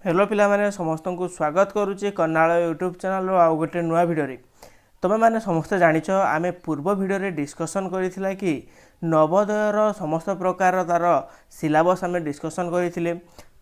Hello पिला माने समस्त को स्वागत करुचे कर्नाल यूट्यूब चैनल आउ गोटे नुआ भिडियो तुम मैंने समस्ते जानिच आमे पूर्व भिडियो डिस्कसन करथिला कि नवोदयर समस्त प्रकार तार सिलेबस आमे डिस्कसन करथिले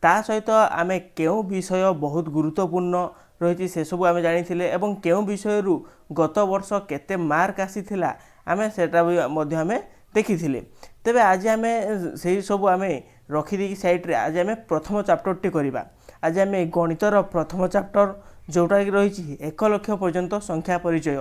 ता सहित आमे केउ विषय बहुत गुरुत्वपूर्ण रही से सब आमे जानिथिले एवं केउ विषय रु गत वर्ष केते मार्क आसीथिला आमे सेटा भी मध्ये आमे देखिथिले। तेबे आज आमे सेही सब आमे रखी दी साइड रे आज आमे प्रथम चैप्टर टी करिबा। आज आम गणितर प्रथम चैप्टर जोटा कि रही 1 लक्ष पर्यंत संख्या परिचय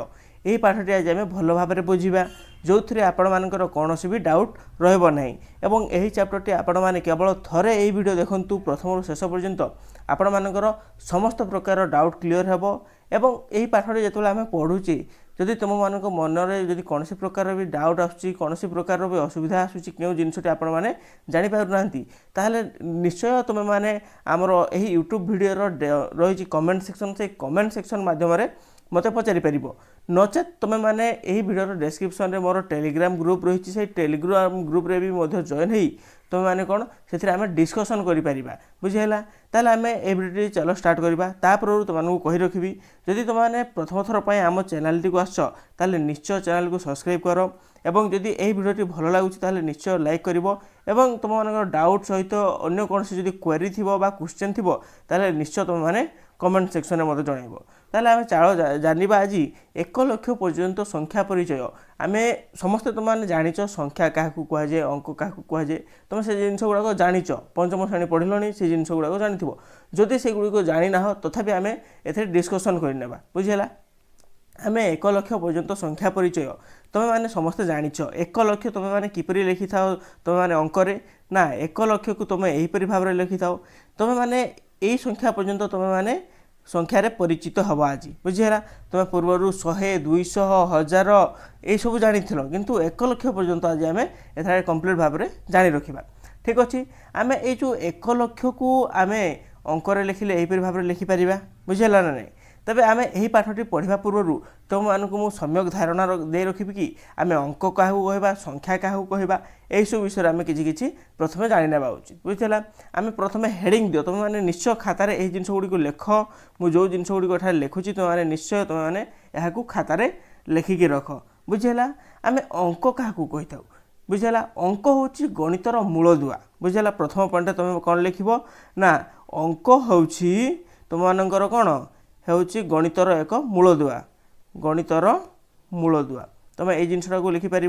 यही पाठटी आज आम भल भाव में बुझा जो थे आपण मानकर कौन भी डाउट रही एवं यही चैप्टरटी आपण मैंने केवल थरे यही वीडियो देखु प्रथम शेष पर्यंत आपण मानकर समस्त प्रकार डाउट क्लीयर हेबो एवं यही पाठटी जो आम पढ़ुचे जदि तुम मान मनरे जदि कौन प्रकार भी डाउट आसूँ कौन प्रकार भी असुविधा आसूँ क्यों जिनसटी आपण मैंने जापार ताहले निश्चय तुम मैंने आमर यही यूट्यूब वीडियो रही कमेंट सेक्शन से कमेंट सेक्शन माध्यम मत पचारि पार नचेत तुम मैंने यही वीडियो डिस्क्रिप्शन में मोर टेलीग्राम ग्रुप रही है टेलीग्राम ग्रुप रे भी जॉइन हो तुम मैंने कौन से आम डिस्कसन करें बुझीगला ताले आम ए वीडियो चलो स्टार्ट करवा तापर तुमको कही रखी जदि तुमने प्रथम थर पर आम चैनल टी को आस निश्चय चैनल को सब्सक्राइब कर एवं जदि यही वीडियो भल लगुच निश्चय लाइक कर एवं तुम मान डाउट सहित अन्य कौन से क्वेरी थी क्वेश्चन थी ताले निश्चय तुम मैंने कमेंट सेक्शन में मत जनइब ताले आम चाल जानिबा आज 1 लक्ष पर्यंत संख्या परिचय आम समस्ते तुमने जानिच संख्या क्या कहुए अंक क्या कहुए तुम से जिन गुड़ाक जानिच पंचम श्रेणी पढ़ल से जिन गुड़ाक जानी जदि से गुड़िक जानी ना तथापि आम ए डिस्कसन करने बुझीगला आम 1 लक्ष पर्यंत संख्या परिचय तुम मैंने समस्ते जानिच 1 लक्ष तुम मैंने किपरि लिखि था तुम मैंने अंकरे ना 1 लक्ष को तुम यहीपरि भाव में लिखि था तुम मैंने यही संख्या पर्यंत तुम मैंने संख्यार परिचित हब आज बुझीगला तुम पूर्वर 100 200 1000 ये सब जानी किंतु 1 लक्ष पर्यंत आज आम ए कंप्लीट भाव में जानी रखा ठीक अच्छे आम ये जो 1 लक्ष को आम अंकरे लिखिले यहीपरि भाव में लिखिपर बुझीगला ना नहीं तबे आम यही पाठटी पढ़ा पूर्व तुम मानक मुझे सम्यक धारणा दे रखी कि आम अंक क्या कहवा संख्या क्या कहवा यही सब विषय आम कि प्रथम जाना उचित बुझीगला आम प्रथम हेडिंग दियो तुम मैंने निश्चय खातार यही जिन गुड़ी लिख मुझे जो जिन गुड़ी लिखुची तुम मैंने निश्चय तुम मैंने यहाँ खातार लिखिकी रख बुझीगला आम अंक क्या कही था बुझीगला अंक हूँ गणितर मूलदुआ बुझीगला प्रथम पॉइंट तुम कौन लिख ना अंक हूँ तुम मानकर कौन हूँ गणितर एक मूलदुआ गणितर मूलदुआ तुम ये जिनटा को लिखिपर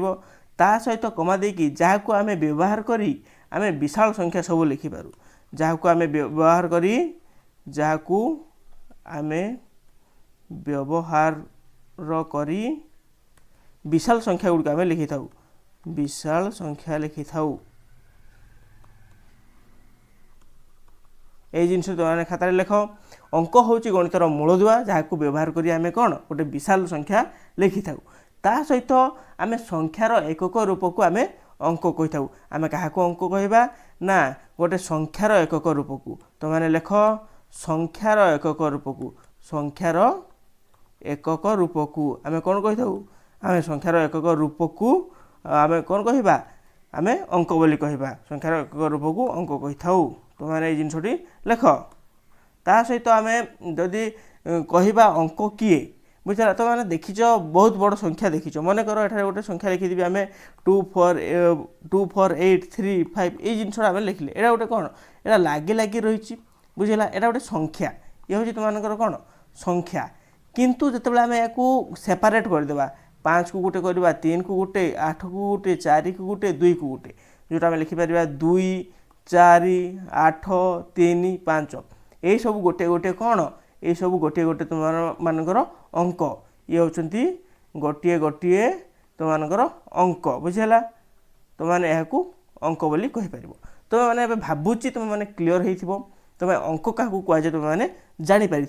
ता सहित कमा देकी जहाँ को आम व्यवहार करी आम विशाल संख्या सब लिखिपारू जहाँ को आम व्यवहार करी जहाँ को आम व्यवहार करी विशाल संख्या गुड़िक आम लिखि था विशाल संख्या लिखि था ये जिन तुम खातार लिख अंक हूँ गणितर मूलदुआ जहाँ को व्यवहार करी आम कौन गोटे विशाल संख्या लिखि था ता सहित आम संख्यार एकक रूप को आम अंक कही था आम क्या अंक कहवा ना गोटे संख्यार एकक रूप को तुम मैंने लिख संख्यार एकक रूप को संख्यार एकक रूप को आम कौन कही था आम संख्यार एकक रूप को आम कौन कहवा आम अंक बोली कहवा संख्यार एकक रूप को अंक कही था तुम मैंने जिनटी लिख ता सहित आम जदि कहवा अंक किए बुझा तो मैंने देखीच बहुत बड़ संख्या देखीच मन कर एठारे गोटे संख्या लिखिदी आम 2 4 8 3 5 ये जिन आम लिखिले एटा गोटे कौन एटा लगी लगी रही बुझेगा एटा गोटे संख्या ये हूँ तुम मानकर कौन संख्या किंतु जिते आम या सेपारेट करदे 5 को गोटे करवा 3 को गोटे 8 को गोटे 4 को गोटे 2 को गोटे जोटा आम लिखिपर 2 4 8 3 5 यही सब गोटे गोटे कौन ये सब गोटे गोटे तुम मानकर अंक ये होती गोटे गोटे तुम मानकर अंक बुझीगला तुम मैंने यहाँ अंक बोली कहीपर तुम मैंने भावुची तुम मैंने क्लीयर हो तुम अंक क्या कहुए तुम मैंने जापर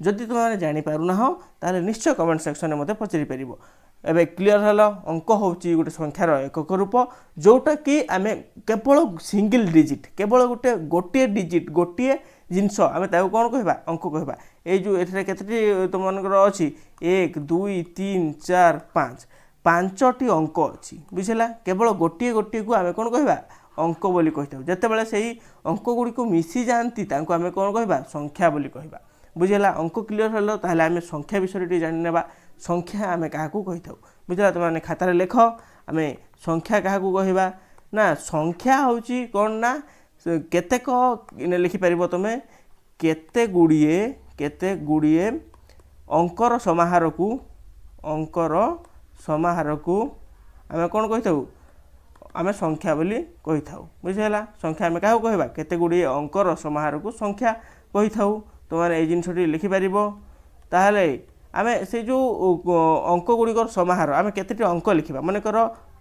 जदि तुम मैंने जापारूना ताले निश्चय कमेंट सेक्शन में मत पचारि पार एवं क्लीयर हल अंक हूँ गोटे संख्यार एकक रूप जोटा कि आम केवल सिंगल डिजिट केवल गोटे गोटे डिजिट गोटे जिनस आम कौन कहवा अंक कहवा ये जो ये तुम मनकर अच्छी 1 2 3 4 5 5टी अंक अच्छी बुझेगा केवल गोटे गोटे को आम कौन कहवा अंक बोली कही जितेबाला से अंक गुड़ी को मिसी जाती आम कौन कह संख्या बोली कह बुझेगा अंक क्लीयर हेलो ताहले आम संख्या विषय जाने संख्या आम क्या कही था बुझेगा तुमने खातार लेख आम संख्या क्या कहवा ना संख्या हूँ कौन ना केतेक लिखिपर तुम केते गुड़िए अंकर समाहार को आम कौन कही था आम संख्या बोली कही था बुझेगा संख्या आम क्या कहवा केते गुड़िए अंकर समाहार को संख्या कही था तुमने ये जिनटी लिखिपर ताहले आम से जो अंक गुड़िकर समाहार आम केते अंक लिखा मनकर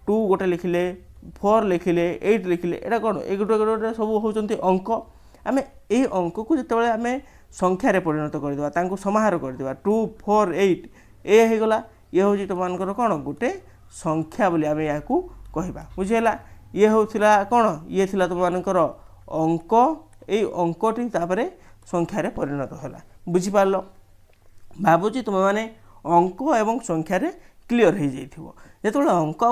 2 गोटे लिखिले 4 लिखिले 8 लिखिले एटा कौन ये गोटे गोटे सब होती अंक आम ये अंक को जिते आम संख्यार परिणत करदे समाहार करदे 2 4 8 ये होगला ये हूँ तुम कौन गोटे संख्या बोली आम या कहवा बुझेगा ये होता कौन ये थी तुमर अंक ये अंकटी तापर संख्यार परिणत है बुझिपार भावुँ तुम मैंने अंक एवं संख्यार क्लीयर हो जाइए जो अंक आ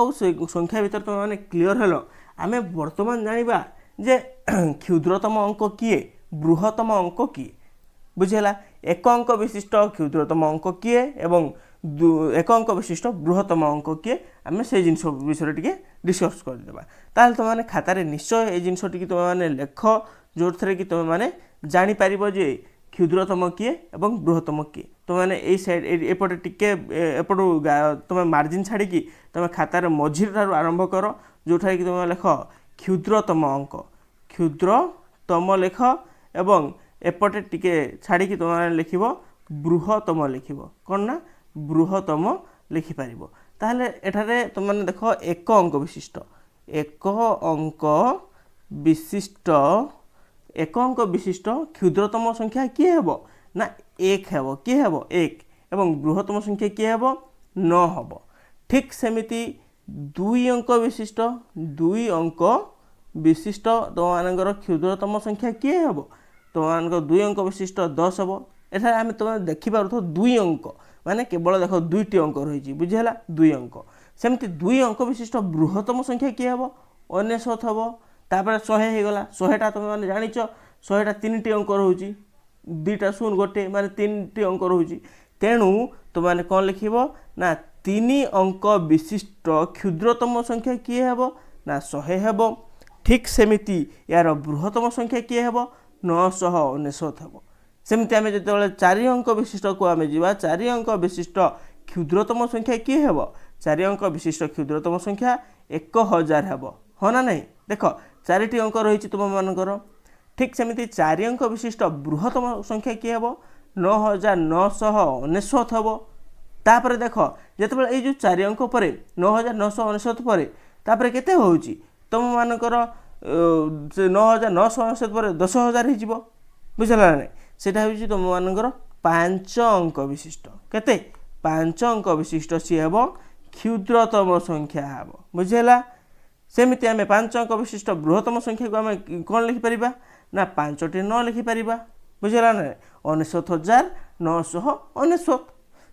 संख्या भर तुम मैंने क्लीयर हेलो आम बर्तमान जाना जे क्षुद्रतम अंक किए बृहत्तम अंक किए बुझेगा एक अंक विशिष्ट क्षुद्रतम अंक किए एवं एक अंक विशिष्ट बृहत्तम अंक किए आम से जिन विषय टी डिस्कस करदे ताल तुमने खातार निश्चय ये जिनटी तुम मैंने लेख जो थे कि तुम मैंने जापर जे क्षुद्रतम किए एवं बृहत्तम किए तुमने यही साइड एपटे टिके एपटू तुम मार्जिन छाड़ी तुम खातार मझी आरंभ कर जो कि तुम लेख क्षुद्रतम अंक क्षुद्रतम लेख एवं एपटे टिके छाड़ी तुम लिख बृहत्तम लिख कौन ना बृहत्तम लिखिपर ताहले एठारे तुमने देख एक अंक विशिष्ट क्षुद्रतम संख्या किए हेब ना एक हेब किए हेब एक एवं बृहत्तम संख्या किए हेब 9 हेब ठीक सेमिति 2 अंक विशिष्ट तुम क्षुद्रतम संख्या किए हेब तुम 2 अंक विशिष्ट 10 हेब एठारे आम तुम देखिपार 2 अंक माने केवल देख 2टी अंक रही बुझेगा 2 अंक सेमती 2 अंक विशिष्ट बृहत्तम संख्या किए हेब 99 हेब तापर 100 होगला 100टा तुम मैंने जाच 100टा 3टी अंक रोचे 2टा शून्य गोटे माने 3टी अंक रोचे तेणु तुमने कौन लिख ना 3 अंक विशिष्ट क्षुद्रतम संख्या किए हेब ना 100 हेब ठीक सेमिति यार बृहत्तम संख्या किए हेब 999 हेब सेमती आम जो 4 अंक विशिष्ट को आम जा 4 अंक विशिष्ट क्षुद्रतम संख्या किए हेब 4 अंक विशिष्ट क्षुद्रतम संख्या 1000 हेब हाँ ना नहीं देख 4टी अंक रही तुम मानकर ठीक सेमती 4 अंक विशिष्ट बृहत्तम संख्या किए हेब 9999 हेब तापर देख जिते ये जो 4 अंक पर 9999 पर तापर केते होउची तुम मानकर 9999 पर 10000 हो बुझला ना सेटा हूँ तुम मानकर 5 अंक विशिष्ट केते 5 अंक विशिष्ट सी हेब क्षुद्रतम संख्या हेब बुझेगा सेमती आम 5 अंक विशिष्ट बृहत्तम संख्या को आम कौन लिखिपर ना 5टी 9 लिखिपर बुझेगा ना 99,999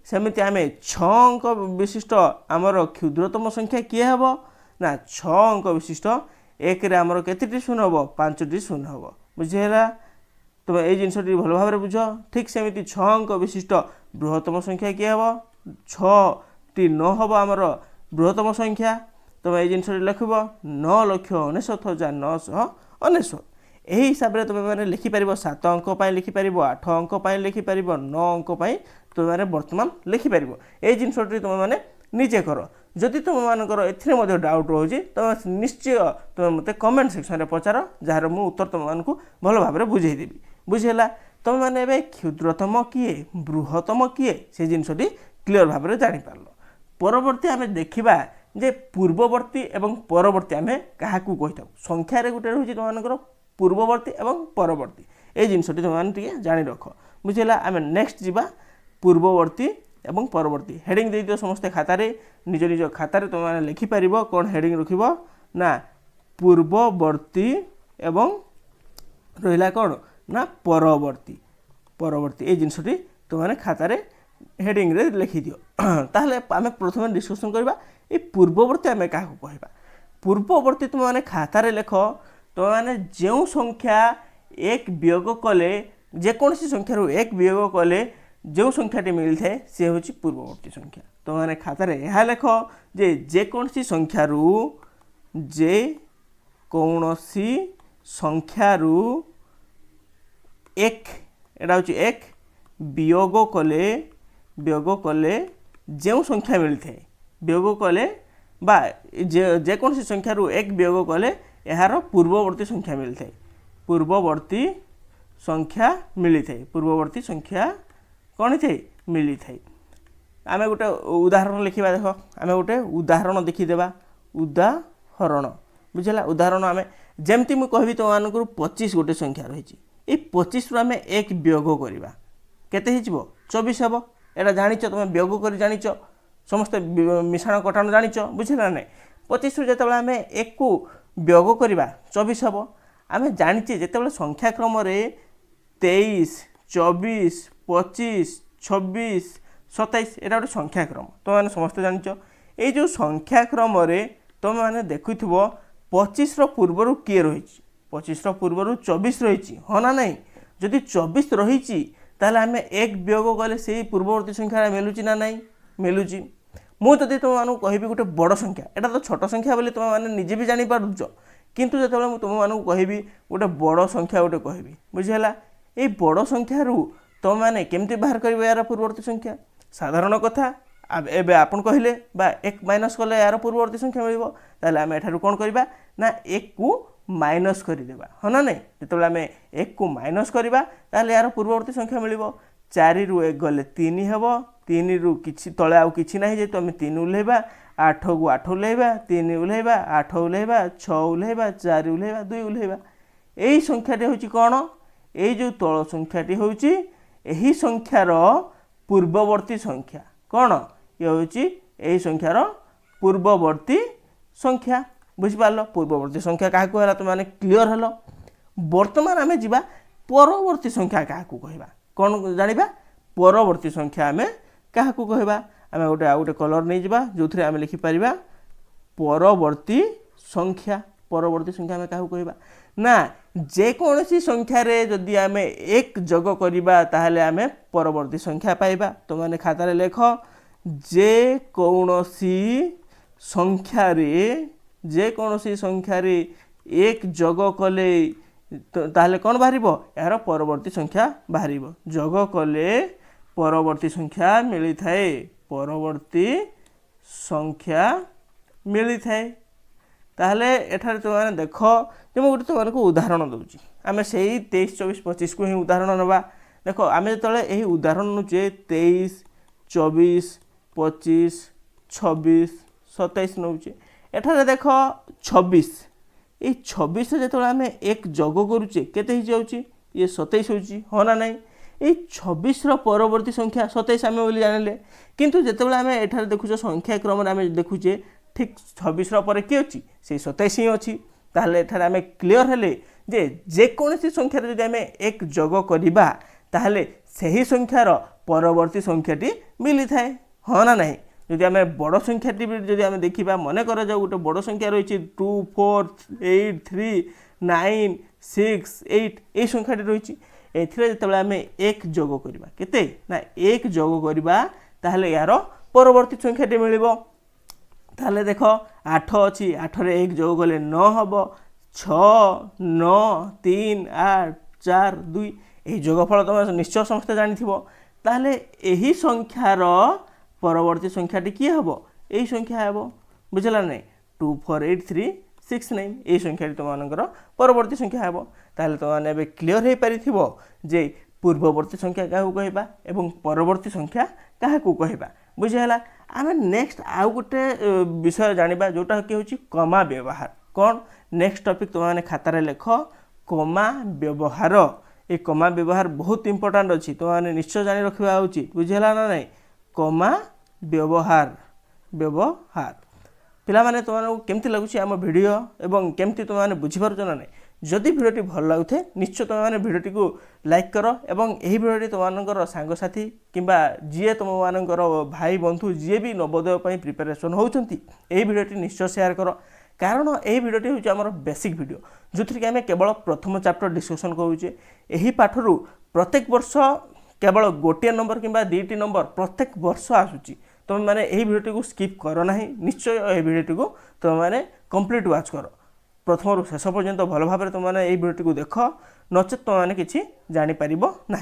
सेमती आम 6 अंक विशिष्ट आमर क्षुद्रतम संख्या किए हेब ना 6 अंक विशिष्ट एक आमर केतेटी शून्य हेब 5टी शून्य हेब बुझेगा तुम ये जिनटी भल भाव बुझ ठीक सेमती 6 अंक विशिष्ट बृहत्तम संख्या किए हेब 6टी 9 हेब आमर बृहत्तम संख्या तुम ये जिनटी लिख 9,99,999 यही हिसाब से तुम मैंने लिखिपर 7 अंक लिखिपर 8 अंक लिखिपर 9 अंक तुम मैंने बर्तमान लिखिपर ये जिनटी तुम मैंने निजे कर जदि तुम मानकर ए डाउट रोचे तुम निश्चय तुम मत कमेंट सेक्शन में पचार जार मु उत्तर तुमको भल भाव में बुझेदेवी बुझेगा तुम मैंने क्षुद्रतम किए बृहत्तम किए से जिनटी क्लीयर भाव में जापर परवर्ती आम देखा जे पूर्ववर्ती एवं परवर्ती आम क्या कही था संख्यार गोटे रोचे तुम पूर्ववर्ती एवं परवर्ती ये जिनटी तुमने जाणी रख बुझेगा आम नेक्स्ट जावा पूर्ववर्ती एवं परवर्ती हेडिंग दे दियो समस्ते खातार निज निज खातार तुम लिखिपर कौन हेडिंग रखिब ना पूर्ववर्ती एवं रहा कौन ना परवर्ती परवर्ती ये जिनटी तुमने खातार हेडिंग रे लिखि दियो ताहले आम प्रथम डिस्कसन करबा ए पूर्ववर्ती आम क्या कहवा ପୂର୍ବବର୍ତ୍ତୀ ତୁମେମାନେ ଖାତାରେ ଲେଖ ତୁମେମାନେ ଯେଉଁ ସଂଖ୍ୟା 1 ବିୟୋଗ କଲେ ଯେକୌଣସି ସଂଖ୍ୟାରୁ 1 ବିୟୋଗ କଲେ ଯେଉଁ ସଂଖ୍ୟାଟି ମିଳିଥାଏ ସେ ହେଉଛି ପୂର୍ବବର୍ତ୍ତୀ ସଂଖ୍ୟା। ତୁମେମାନେ ଖାତାରେ ଏହା ଲେଖ ଯେ ଯେକୌଣସି ସଂଖ୍ୟାରୁ ଏଟା ହେଉଛି 1 ବିୟୋଗ କଲେ ଯେଉଁ ସଂଖ୍ୟା ମିଳିଥାଏ ବିୟୋଗ କଲେ বা যেকୌଣସି ସଂଖ୍ୟାରୁ 1 ବିୟୋଗ କଲେ ଏହାର ପୂର୍ବବର୍ତ୍ତୀ ସଂଖ୍ୟା ମିଳିଥାଏ ପୂର୍ବବର୍ତ୍ତୀ ସଂଖ୍ୟା କ'ଣ ହେଇଥାଏ ମିଳିଥାଏ। ଆମେ ଗୋଟେ ଉଦାହରଣ ଲେଖିବା ଦେଖ ଆମେ ଗୋଟେ ଉଦାହରଣ ଦେଖିଦେବା ଉଦାହରଣ ବୁଝିଲା ଉଦାହରଣ ଆମେ ଯେମିତି ମୁଁ କହିବି ତୁମମାନଙ୍କର 25 ଗୋଟେ ସଂଖ୍ୟା ରହିଛି এই 25ରୁ ଆମେ 1 ବିୟୋଗ କରିବା କେତେ ହେଇଯିବ 24 ହେବ। ଏଇଟା ଜାଣିଛ ତୁମେ ବିୟୋଗ କରି ଜାଣିଛ ସମସ୍ତେ ମିଶାଣ କଟାଣ ଜାଣିଛ ବୁଝିଲା ନାହିଁ। 25ରୁ ଯେତେବେଳେ ଆମେ 1କୁ ବିୟୋଗ କରିବା 24 ହେବ। ଆମେ ଜାଣିଛେ ଯେତେବେଳେ ସଂଖ୍ୟାକ୍ରମରେ 23 24 25 26 27 ଏଇଟା ଗୋଟେ ସଂଖ୍ୟାକ୍ରମ ତୁମେମାନେ ସମସ୍ତେ ଜାଣିଛ। ଏଇ ଯେଉଁ ସଂଖ୍ୟାକ୍ରମରେ ତୁମେମାନେ ଦେଖୁଥିବ 25ର ପୂର୍ବରୁ କିଏ ରହିଛି 25ର ପୂର୍ବରୁ 24 ରହିଛି ହଁ ନା ନାହିଁ। ଯଦି 24 ରହିଛି ତାହେଲେ ଆମେ 1 ବିୟୋଗ କଲେ ସେଇ ପୂର୍ବବର୍ତ୍ତୀ ସଂଖ୍ୟା ମିଳୁଛି ନା ନାହିଁ ମିଳୁଛି। ମୁଁ ଯଦି ତୁମମାନଙ୍କୁ କହିବି ଗୋଟେ ବଡ଼ ସଂଖ୍ୟା ଏଇଟା ତ ଛୋଟ ସଂଖ୍ୟା ବୋଲି ତୁମେମାନେ ନିଜେ ବି ଜାଣିପାରୁଛ କିନ୍ତୁ ଯେତେବେଳେ ମୁଁ ତୁମମାନଙ୍କୁ କହିବି ଗୋଟେ ବଡ଼ ସଂଖ୍ୟା ଗୋଟେ କହିବି ବୁଝିହେଲା। ଏଇ ବଡ଼ ସଂଖ୍ୟାରୁ ତୁମେମାନେ କେମିତି ବାହାର କରିବେ ଏହାର ପୂର୍ବବର୍ତ୍ତୀ ସଂଖ୍ୟା ସାଧାରଣ କଥା ଏବେ ଆପଣ କହିଲେ ବା 1 ମାଇନସ୍ କଲେ ଏହାର ପୂର୍ବବର୍ତ୍ତୀ ସଂଖ୍ୟା ମିଳିବ ତାହେଲେ ଆମେ ଏଠାରୁ କ'ଣ କରିବା ନା 1କୁ ମାଇନସ୍ କରିଦେବା ହଁ ନା ନାହିଁ। ଯେତେବେଳେ ଆମେ 1କୁ ମାଇନସ୍ କରିବା ତାହେଲେ ଏହାର ପୂର୍ବବର୍ତ୍ତୀ ସଂଖ୍ୟା ମିଳିବ 4ରୁ 1 ଗଲେ 3 ହେବ 3ରୁ କିଛି ତଳେ ଆଉ କିଛି ନାହିଁ ଯେହେତୁ ଆମେ 3 ଓହ୍ଲାଇବା 8କୁ 8 ଓହ୍ଲାଇବା 3 ଓହ୍ଲାଇବା 8 ଓହ୍ଲାଇବା 6 ଓହ୍ଲାଇବା 4 ଓହ୍ଲାଇବା 2 ଓହ୍ଲାଇବା। ଏଇ ସଂଖ୍ୟାଟି ହେଉଛି କ'ଣ ଏଇ ଯେଉଁ ତଳ ସଂଖ୍ୟାଟି ହେଉଛି ଏହି ସଂଖ୍ୟାର ପୂର୍ବବର୍ତ୍ତୀ ସଂଖ୍ୟା କ'ଣ ଇଏ ହେଉଛି ଏହି ସଂଖ୍ୟାର ପୂର୍ବବର୍ତ୍ତୀ ସଂଖ୍ୟା ବୁଝିପାରିଲ। ପୂର୍ବବର୍ତ୍ତୀ ସଂଖ୍ୟା କାହାକୁ ହେଲା ତୁମେମାନେ କ୍ଲିଅର ହେଲ। ବର୍ତ୍ତମାନ ଆମେ ଯିବା ପରବର୍ତ୍ତୀ ସଂଖ୍ୟା କାହାକୁ କହିବା କ'ଣ ଜାଣିବା ପରବର୍ତ୍ତୀ ସଂଖ୍ୟା ଆମେ କାହାକୁ କହିବା। ଆମେ ଆଉ ଗୋଟେ କଲର ନେଇଯିବା ଯେଉଁଥିରେ ଆମେ ଲେଖିପାରିବା ପରବର୍ତ୍ତୀ ସଂଖ୍ୟା ଆମେ କାହାକୁ କହିବା ନା ଯେକୌଣସି ସଂଖ୍ୟାରେ ଯଦି ଆମେ 1 ଯୋଗ କରିବା ତାହେଲେ ଆମେ ପରବର୍ତ୍ତୀ ସଂଖ୍ୟା ପାଇବା। ତୁମମାନେ ଖାତାରେ ଲେଖ ଯେକୌଣସି ସଂଖ୍ୟାରେ 1 ଯୋଗ କଲେ ତାହେଲେ କ'ଣ ବାହାରିବ ଏହାର ପରବର୍ତ୍ତୀ ସଂଖ୍ୟା ବାହାରିବ। ଯୋଗ କଲେ ପରବର୍ତ୍ତୀ ସଂଖ୍ୟା ମିଳିଥାଏ ତାହେଲେ ଏଠାରେ ତୁମମାନେ ଦେଖ ଯେ ମୁଁ ଗୋଟେ ତୁମମାନଙ୍କୁ ଉଦାହରଣ ଦେଉଛି ଆମେ ସେଇ 23 24 25କୁ ହିଁ ଉଦାହରଣ ନେବା। ଦେଖ ଆମେ ଯେତେବେଳେ ଏହି ଉଦାହରଣ ନେଉଛେ 23 24 25 26 27 ନେଉଛେ ଏଠାରେ ଦେଖ 26 এই 26ରେ ଯେତେବେଳେ ଆମେ 1 ଯୋଗ କରୁଛେ କେତେ ହେଇଯାଉଛି ଇଏ 27 ହେଉଛି ହଁ ନା ନାହିଁ। এই 26ର ପରବର୍ତ୍ତୀ ସଂଖ୍ୟା 27 ଆମେ ବୋଲି ଜାଣିଲେ କିନ୍ତୁ ଯେତେବେଳେ ଆମେ ଏଠାରେ ଦେଖୁଛେ ସଂଖ୍ୟା କ୍ରମରେ ଆମେ ଦେଖୁଛେ ଠିକ୍ 26ର ପରେ କିଏ ଅଛି ସେଇ 27 ହିଁ ଅଛି। ତାହେଲେ ଏଠାରେ ଆମେ କ୍ଲିଅର ହେଲେ ଯେ ଯେକୌଣସି ସଂଖ୍ୟାରେ ଯଦି ଆମେ 1 ଯୋଗ କରିବା ତାହେଲେ ସେହି ସଂଖ୍ୟାର ପରବର୍ତ୍ତୀ ସଂଖ୍ୟାଟି ମିଳିଥାଏ ହଁ ନା ନାହିଁ। ଯଦି ଆମେ ବଡ଼ ସଂଖ୍ୟାଟି ଯଦି ଆମେ ଦେଖିବା ମନେ କରାଯାଉ ଗୋଟେ ବଡ଼ ସଂଖ୍ୟା ରହିଛି 2 4 8 3 9 6 8 এই ସଂଖ୍ୟାଟି ରହିଛି ଏଥିରେ ଯେତେବେଳେ ଆମେ 1 ଯୋଗ କରିବା କେତେ ନା 1 ଯୋଗ କରିବା ତାହେଲେ ଏହାର ପରବର୍ତ୍ତୀ ସଂଖ୍ୟାଟି ମିଳିବ। ତାହେଲେ ଦେଖ 8 ଅଛି 8ରେ 1 ଯୋଗ କଲେ 9 ହେବ 6 9 3 8 4 2 ଏହି ଯୋଗଫଳ ତୁମେ ନିଶ୍ଚୟ ସମସ୍ତେ ଜାଣିଥିବ। ତାହେଲେ ଏହି ସଂଖ୍ୟାର ପରବର୍ତ୍ତୀ ସଂଖ୍ୟାଟି କିଏ ହେବ এই ସଂଖ୍ୟା ହେବ ବୁଝିଲା ନାହିଁ 2 4 8 3 6 9 এই ସଂଖ୍ୟାଟି ତୁମମାନଙ୍କର ପରବର୍ତ୍ତୀ ସଂଖ୍ୟା ହେବ। ତାହେଲେ ତୁମମାନେ ଏବେ କ୍ଲିଅର ହେଇପାରିଥିବ ଯେ ପୂର୍ବବର୍ତ୍ତୀ ସଂଖ୍ୟା କାହାକୁ କହିବା ଏବଂ ପରବର୍ତ୍ତୀ ସଂଖ୍ୟା କାହାକୁ କହିବା ବୁଝିହେଲା। ଆମେ ନେକ୍ସଟ ଆଉ ଗୋଟେ ବିଷୟ ଜାଣିବା ଯେଉଁଟା କି ହେଉଛି କମା ବ୍ୟବହାର। କ'ଣ ନେକ୍ସଟ ଟପିକ୍ ତୁମମାନେ ଖାତାରେ ଲେଖ କମା ବ୍ୟବହାର। এই କମା ବ୍ୟବହାର ବହୁତ ଇମ୍ପୋର୍ଟାଣ୍ଟ ଅଛି ତୁମମାନେ ନିଶ୍ଚୟ ଜାଣି ରଖିବା ଉଚିତ ବୁଝିହେଲା ନା ନାହିଁ। କମା ବ୍ୟବହାର ପିଲାମାନେ ତୁମମାନଙ୍କୁ କେମିତି ଲାଗୁଛି ଆମ ଭିଡ଼ିଓ ଏବଂ କେମିତି ତୁମମାନେ ବୁଝିପାରୁଛ ନା ନାହିଁ। ଯଦି ଭିଡ଼ିଓଟି ଭଲ ଲାଗୁଥାଏ ନିଶ୍ଚୟ ତୁମମାନେ ଭିଡ଼ିଓଟିକୁ ଲାଇକ୍ କର ଏବଂ ଏହି ଭିଡ଼ିଓଟି ତୁମମାନଙ୍କର ସାଙ୍ଗସାଥି କିମ୍ବା ଯିଏ ତୁମମାନଙ୍କର ଭାଇ ବନ୍ଧୁ ଯିଏ ବି ନବୋଦୟ ପାଇଁ ପ୍ରିପାରେସନ୍ ହେଉଛନ୍ତି ଏହି ଭିଡ଼ିଓଟି ନିଶ୍ଚୟ ସେୟାର କର कारण यही भिडियोटी हूँ आम बेसिक भिडियो जो थी आम केवल प्रथम चैप्टर डिस्कसन करुचे यही पाठर प्रत्येक वर्ष केवल गोटे नंबर कि दुईटी नंबर प्रत्येक वर्ष आसूची तुम मैंने यही भिडियोटी को स्किप कर ना निश्चय यही भिडियोटी को तुम मैंने कंप्लीट वाच कर प्रथम शेष पर्यंत भल भाव तुम मैंने यही भिडियोटी को देख नचेत तुम मैंने किसी जापर ना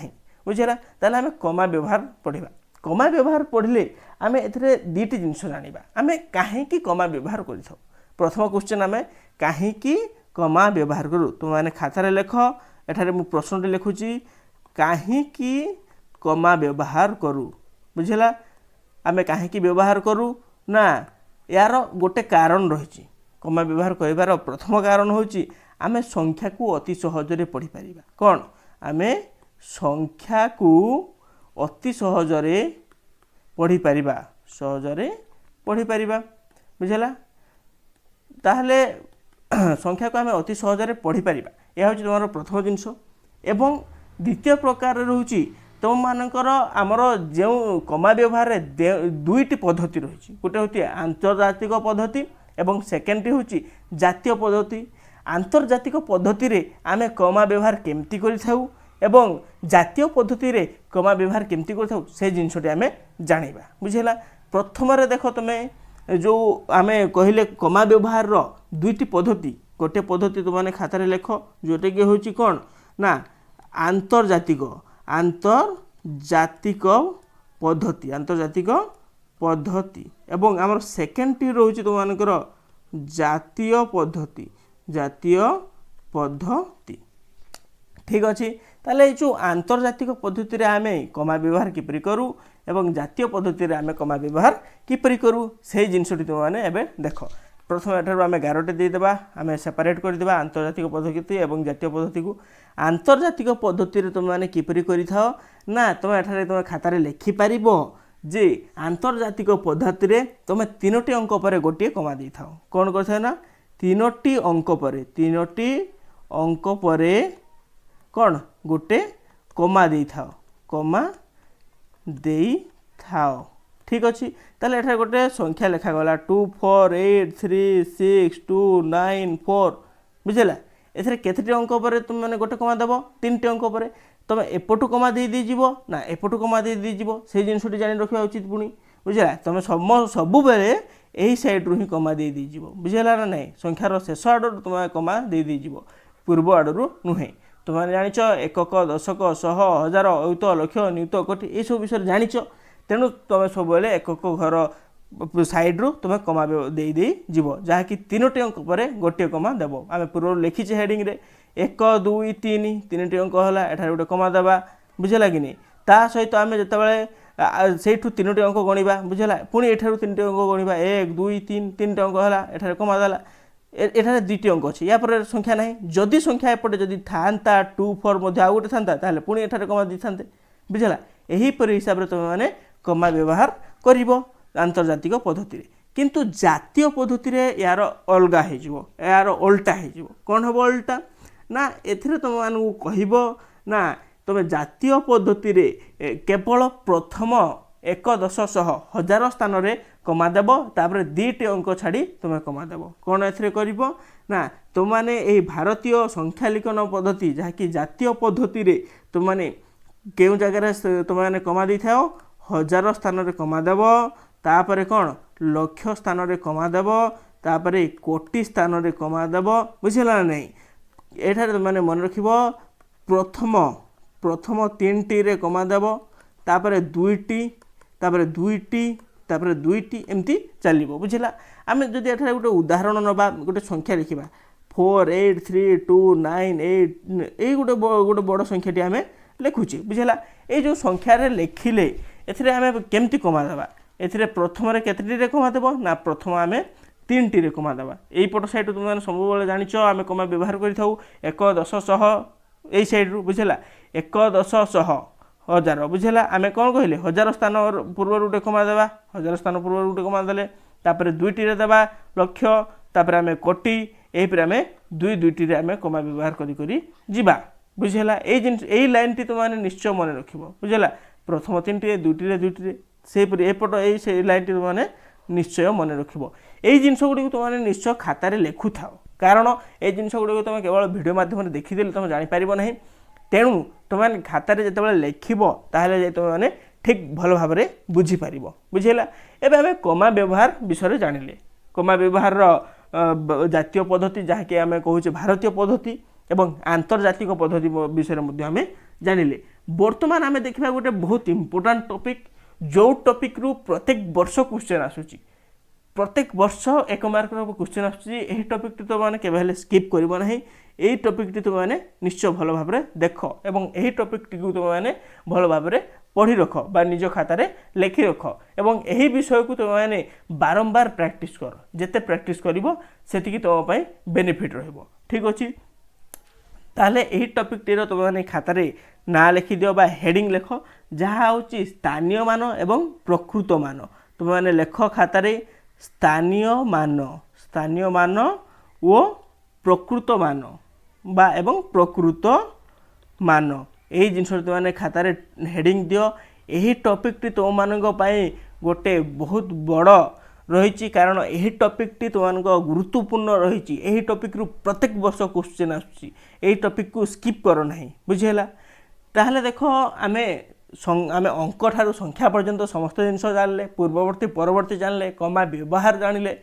बुझेगा ताले आम कमा व्यवहार पढ़ा कमा व्यवहार पढ़ले आम ए दुईटी जिनस जाना आम कहीं कमा व्यवहार कर प्रथम क्वेश्चन आम कहीं कमा व्यवहार करूँ तुम मैंने खातार लेख एठारे मु प्रश्नटी लिखुची कहीं कमा व्यवहार करूँ बुझेगा आम कहीं व्यवहार करूँ ना यार गोटे कारण रही कमा व्यवहार कर प्रथम कारण हूँ आम संख्या को अति सहजरे पढ़ी पारिबा कौन आम संख्या को अति सहजरे पढ़ी पारिबा सहजरे पढ़ी पारिबा बुझेगा ताहले संख्या को आम अति सहजरे पढ़ी पारिबा यह हूँ तुम प्रथम जिनस एवं द्वितीय प्रकार रोचे तुम मानकर आमर जो कमा व्यवहार दुईटी पद्धति रही गोटे हूँ आंतर्जातिक पद्धति एवं सेकेंडटी हूँ जातीय पद्धति आंतर्जातिक पद्धति रे आमे कमा व्यवहार केमती करिथाउ एवं जातीय पद्धति रे कमा व्यवहार केमती करिथाउ से जिनसटी आमे जानिबा बुझेला प्रथम रे देखो तुमे जो आमे कहिले कमा व्यवहार रो दुईटी पद्धति गोटे पद्धति तुमने खातारे लेख जोटे कि होची कोन ना आंतर्जातिक पद्धति एवं आमर सेकेंड टी रोची तुमनकर जातीय पद्धति ठीक अच्छे ताले जो आंतर्जातिक पद्धति रे आमे कमा व्यवहार किपरि करूँ एवं जातीय पद्धति रे आमे कमा व्यवहार किपरि करूँ से जिनसटी तुम मैंने एबे देख प्रथम एठार आम 11टी देदेबा आम सेपरेट करदेबा आंतर्जातिक पद्धति एवं जातीय पद्धति को आंतर्जातिक पद्धति रे तुम मैंने किपरि करिथाओ ना तुम एठारे तुम खातारे लिखि पारिबो जे आंतर्जातिक पद्धति रे तुम 3टी अंक पर गोटे कमा दे थाओ कौन कर ना 3टी अंक पर कौन गोटे कमा दे थाओ ठीक अच्छे ताले एठारे गोटे संख्या लेखा गला 2 4 8 3 6 2 9 4 बुझेला एथरे केतेटी अंक पर तुम मैंने गोटे कमा देव 3टी अंक पर तुम एपटू कमा दे दीजिबो ना एपटू कमा दे दीजिबो से जिनसटी जानि रखिया उचित पुणी बुझेला तुम सबु बेले एही साइड रु ही कमा दे दीजिबो बुझेला ना नहीं संख्यार शेष आड़ तुम कमा दे दीजिबो पूर्व आड़ू नुहे तुम जानिच एकक दशक शह हजार अयुत लक्ष नियुत कोटी ये सब विषय जानिच तेणु तुम सब बेले एकक घर साइड रु तुम कमा दे जीव जहाँकि 3टी अंक पर गोटे कमा देव आम पूर्व लिखीचे हेडिंग रे 1 2 3 3टी अंक है एठार गोटे कमा देवा बुझेगा कि नहीं ता सहित आम जिते से 3टी अंक गणिबा बुझेगा पुणी एठार 3टी अंक गणिबा 1 2 3 3टी अंक है एठार कमा देला एठार 2टी अंक अच्छे या पर संख्या ना जदि संख्या एपटे जदि था 2 4 मध्य आउ गोटे था पुणी एठार कमा दी था बुझेगा यहीपर हिसाब से तुम मैंने कमा व्यवहार कर आंतर्जातिक पद्धति रे किंतु जातीय पद्धति रे यार अलगा हो यार उल्टा हो कौन हम उल्टा ना एथिरे तुम मानू कहब ना तुम जातीय पद्धति रे केवल प्रथम 1 दशशह हजार स्थान रे कमा देव तापर 2टी अंक छाड़ी तुम कमा देव कौन एथिरे करिवो ना तुम माने एही भारतीय संख्या लिखन पद्धति जहाँकि जातीय पद्धति रे तुम माने केउ जगह तुम मैंने कमा दी था हजार स्थान रे कमा देव तापर कौन लक्ष स्थान रे कमा देव तापर कोटि स्थान रे कमा देव बुझेगा नहीं एठारे तुम मैंने मन रखिब प्रथम 3टी रे कमा देव तापर 2टी तापर 2टी एमती चलो बुझेगा आम जदि एठारे गोटे उदाहरण नबा गोटे संख्या लिखा 4 8 3 2 9 8 ये गोटे बड़ संख्याटी आम लिखुचे बुझेगा ये जो संख्यार लिखिले एथिरे आम केमती कमा देवा एथिरे प्रथम रे केतेटी रे कमा देव ना प्रथम आम 3टी रे कमा देवा यही पट साइड तुम मैंने सब जानिच आम कमा व्यवहार करूँ 1 दशशह यही साइड रू बुझेगा 1 दशशह हजार बुझेगा आम कौन कहले हजार स्थान पूर्व गोटे कमा देवा हजार स्थान पूर्व गोटे कमा देले तापर 2टी रे देवा लक्ष तापर आम कोटि यहीपर आम 2टी रे आम कमा व्यवहार करी जीवा बुझेगा यही लाइन टी तुम मैंने निश्चय मन रख बुझेगा प्रथम 3टी 2टी रे से एपट यही लाइन टी तुम मैंने निश्चय मन रख यही जिनस गुड़ी तुम निश्चय खातार लिखु था कारण ये जिनस गुड़ी तुम केवल भिडियो मध्यम देखीदे तुम जापर ना तेणु तुम खातार जो लिखब ताहले तुम ठीक भल भाव में बुझीपार बुझेगा। एवं आम कमा व्यवहार विषय जानिले कमा व्यवहार जातीय पद्धति जहाँकि आम कहूँ भारतीय पद्धति एवं आंतर्जातिक पद्धति विषय आम जानिले। बर्तमान आम देखा गोटे बहुत इंपोर्टाट टॉपिक जो टॉपिक रु प्रत्येक वर्ष क्वेश्चन आसूची प्रत्येक वर्ष 1 मार्क क्वेश्चन आसूची टॉपिक तो मैंने केवल स्किप करना यही टॉपिक तुम मैंने निश्चय भल भाव में देख एवं यही टॉपिक तुम मैंने भल भाव में पढ़ी रख बा निज खातार लिखि रख एवं यही विषय को तुम मैंने बारंबार प्रैक्टिस कर जिते प्रैक्टिस करिवो सेतिकी तुम बेनिफिट रहिबो ठीक अच्छे। ताहले यही टॉपिक टीर तुम मैंने खातार ना लिखि दियो बा हेडिंग लेख जहाँ हूँ स्थानीय मान एवं प्रकृत मान तुम मैंने लेख खातार स्थानीय मान ओ प्रकृत मान बा एवं प्रकृत मान यही जिनस तुमने खातार हेडिंग दियो। यही टॉपिक टी तुम मान गोटे बहुत बड़ रही कारण यही टॉपिक टी तुम गुरुत्वपूर्ण रही यही टॉपिक रु प्रत्येक वर्ष क्वेश्चन आसूची यही टॉपिक को स्किप करो नहीं बुझेगा। ताहले देखो आमे अंक ठारू संख्या पर्यंत समस्त जिनस जानले पूर्ववर्ती परवर्ती जानले कमा व्यवहार जानिले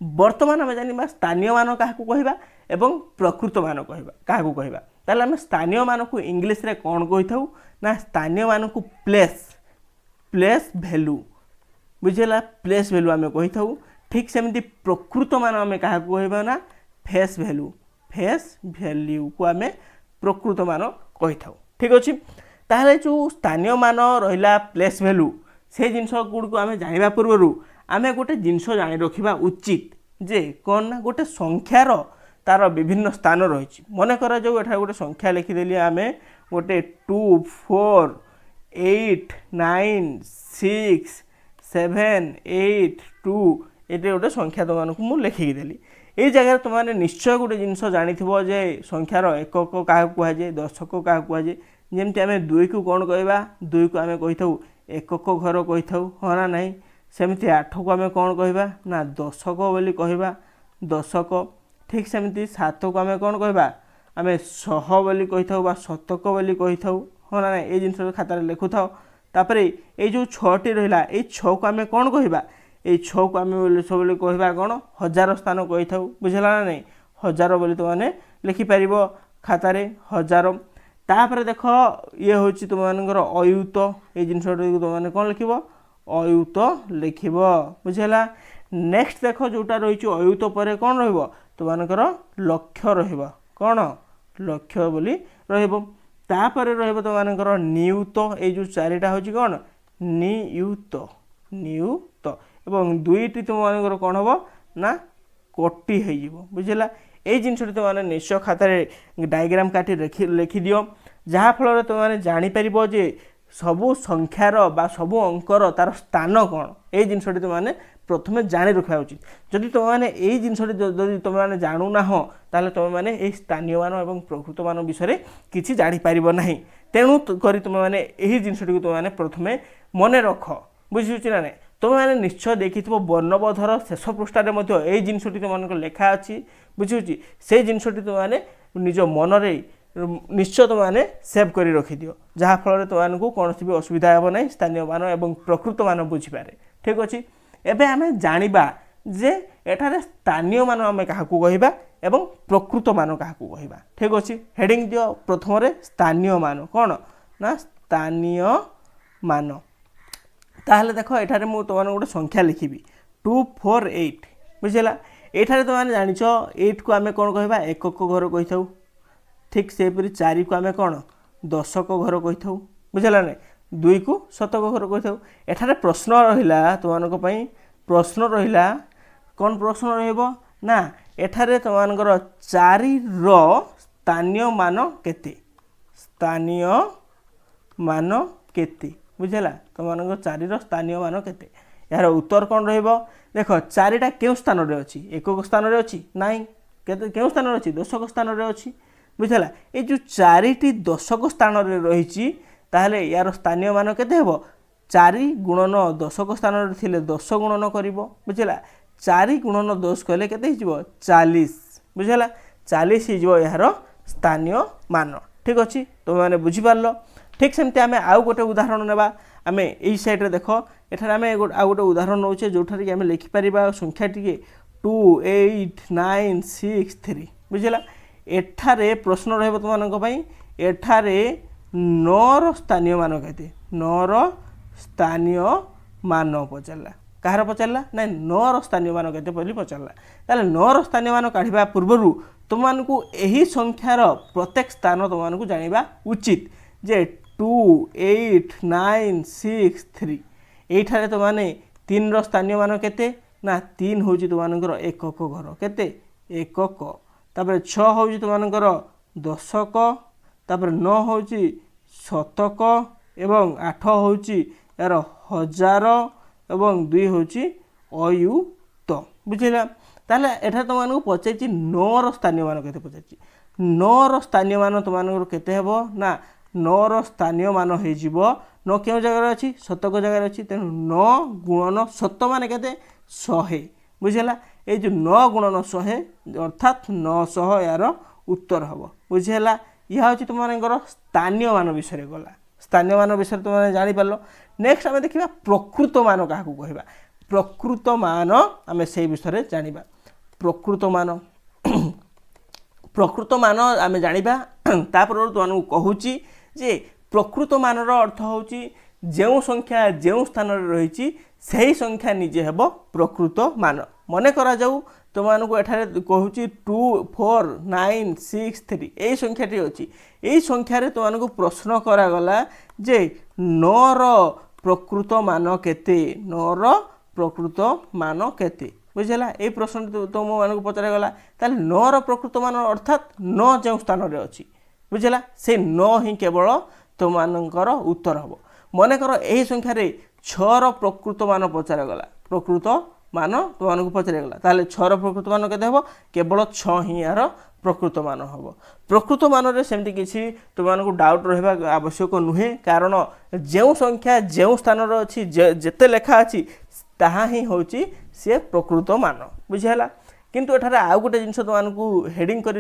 वर्तमान आम जाना स्थानीय मान क्या कहवा एवं प्रकृत मान क्या कहवा ताहले आम स्थानीय मान को इंग्लीश रे कौन कही था ना स्थानीय मान को प्लेस वैल्यू बुझेगा प्लेस वैल्यू आम कही था। ठीक सेमती प्रकृत मान आम क्या कहवा ना फेस वैल्यू को आम प्रकृत मान कही था ठीक अच्छे। ताहले जो स्थानीय मान रहा प्लेस वैल्यू से जिनस गुड़ को आम जाना पूर्व आम गोटे जिनस जानी रखा उचित जे कौन ना गोटे संख्यार तार विभिन्न स्थान रही मन कर जो एठार गोटे संख्या लिखिदेली आम गोटे 2 4 8 9 6 7 8 2 ये गोटे संख्या तुमको मुझे लिखिदेली ये जगह तुमने निश्चय गोटे जिनस जानिथिबो जे संख्यार एकक क्या कहुए दशक क्या कहुए जमती आम 2 को कौन कहवा 2 को आम कही था एकक घर कही था हाँ ना नहीं सेमती 8 को आम कौन कहवा ना दशक बोली कहवा दशक। ठीक सेमती 7 को आम कौन कहवा आम 100 बोली कही था शतक बोली कही था हाँ ना ये जिन खातार लिखु था। तापर ये जो 6टी रहा ये 6 को आम कौन कहवा ये 6 को आम सब कहवा कौन 1000 स्थान कही था बुझला ना नहीं 1000 बोली तुमने लिखिपार खातार 1000। तापर देख ये हूँ तुम अयुत ये जिन तुमने कौन लिख अयुत लिख बुझेगा। नेक्स्ट देख जोटा रही अयुत पर कौन रुमकर लक्ष्य रौन लक्ष्य बोली तापर रुमकर नियुत ये जो 4टा हूँ कौन नियुत एवं 2टी तुम कौन हम ना कोटी हो बुझेगा। ये जिन तुमने निश्चय खातार डायग्राम काटी लिखि दियो जहाँ फल तुमने जापर जे सबू संख्यार बा सबू अंकर तार स्थान कौन ये जिनस तुमने प्रथम जाणी रखा उचित। जदि तुमने यही जिनस तुमने जानू ना ताले तुमने यही स्थानीय मान और प्रकृत मान विषय किसी जापर ना तेणु कर तुमने यही जिनस तुमने प्रथम मन रख बुझी ना नहीं तुमने निश्चय देखी वर्णबोधर शेष पृष्ठार यही जिनस तुम लेखा अच्छी बुझी से जिनस तुमने निज मन निश्चय तुमने सेव कर रखिद जहाँ फल तुमको कौन भी असुविधा हे ना स्थानीय मान और प्रकृत मान बुझीपारे ठीक अच्छे। एबे आम जानिबा जे एठारे स्थानीय मान आम क्या कहवा एवं प्रकृत मान क्या कहवा ठीक अच्छे। हेडिंग दियो प्रथम स्थानीय मान कौन ना स्थानीय मान ताहले देख एठारे मु तुमने गोटे संख्या लिखी 248 बुझेगा। एठारे तुमने जानिच 8 को आम कौन कहवा एकक घर कही था ठीक सेपरी 4 को आम कौन दशक घर कही था बुझेगा ना 2 को शतक घर कही था। एठारे प्रश्न रहा तुम प्रश्न रहा कौन प्रश्न रहा एठारे तुमर 4 स्थानीय मान केते स्थानीय मान केते बुझेगा तुम 4 स्थानीय मान केते यार उत्तर कौन देख 4टा क्यों स्थान रे अच्छी एकक स्थान रे अच्छी नाई क्यों स्थान अच्छी दशक स्थान रे अच्छी बुझेगा। ये जो 4टी दशक स्थान रे रही ताहले यार स्थानीय मान केते हेबो 4 गुणन दशक स्थान थे 10 गुणन कर बुझला 4 गुणन 10 कले केते हो 40 बुझला 40 हो यार स्थानीय मान ठीक अच्छे तुम मैंने बुझीपार ठीक सेमती आम आउ गोटे उदाहरण नेबा आम यही सैड्रे देख एठार आम आउ गोटे उदाहरण नौचे जोठार कि आम लिखिपर संख्या टी 2 8 9 6 3 बुझला एठारे प्रश्न रहिबो तुमको एठारे 9 स्थानीय मान केते 9 स्थानीय मान पचारा कहार पचारा ना 9 स्थानीय मान केते बोली पचारा ताले 9 स्थानीय मान काढ़ा पूर्वर तुमको यही संख्यार प्रत्येक स्थान तुमको जाना उचित जे 2 8 9 6 3 ये तुमने 3 स्थानीय मान केते ना 3 हूँ तुमर एकक घर केते एकक तापर 6 हूँ तुमर दशक तापर 9 हूँ शतक एवं 8 हूँ यार हजार एवं 2 हूँ अयुत बुझला ताले एठा तुमको पचार 9 स्थानीय मान केते पचार 9 स्थानीय मान तुम केते हेबो ना 9 स्थानीय मान हो 9 क्यों जगार अच्छी शतक जगार अच्छी तेणु 9 गुणन शत मान केते 100 बुझला ये जो 9 गुणन 100 अर्थात 900 यार उत्तर हम बुझेगा यह हूँ तुम स्थानीय मान विषय गला स्थानीय मान विषय तुमने जापर नेक्स्ट आम देखा प्रकृत मान क्या कहवा प्रकृत मान आम से विषय जाना प्रकृत मान प्रकृत मान आम जाना तापर तुमको कहूँ जे प्रकृत मानर अर्थ हूँ जो संख्या जो स्थान रही से संख्या निजे हेब प्रकृत मान मन करा जाऊ तुमको एठारे कहूँ 2 4 9 6 3 यही संख्याटी अच्छी यही संख्यार तुमको प्रश्न करागला जे 9 प्रकृत मान केते 9 प्रकृत मान केते बुझला यही प्रश्न तुम मानक पचरागला ताल 9 प्रकृत मान अर्थात 9 जो स्थान में अच्छी बुझला से 9 ही केवल तुमर उत्तर हम मन कर यही संख्यार 6 प्रकृत मान पचरागला प्रकृत मान तुमको पचरागला ताले 6 प्रकृत मान केते हम केवल 6 ही यार प्रकृत मान हम प्रकृत मान सेमती किसी तुमको डाउट रहा आवश्यक नुहे कारण जो संख्या जो स्थान अच्छी जेते लेखा अच्छी ताहा ही हूँ सी प्रकृत मान बुझेगा किंतु एठारे आउ गोटे जिनस तुमको हेडिंग कर